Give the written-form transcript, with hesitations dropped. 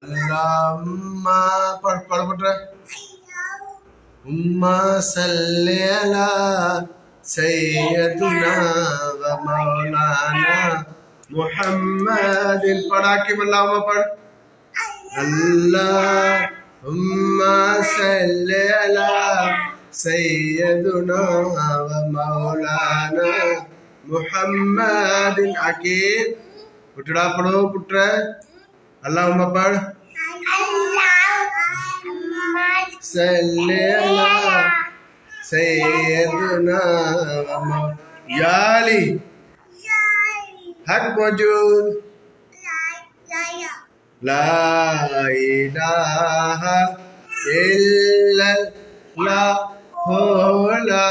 अल्लाहुम्मा पढ़ पढ़ पढ़ उम्मा सल्ले अला सैयदुना व मौलाना मुहम्मद पढ़ा के अल्लाहुम्मा पढ़ अल्लाहुम्मा सल्ले अला सैयदुना व मौलाना मुहम्मद आकिब पुटड़ा पढ़ो पुत्र अल्लाहुम्मा पढ़ सल्ले अला सैयदुना या अली हक मौजूद ला इलाहा इल्लल्लाह ला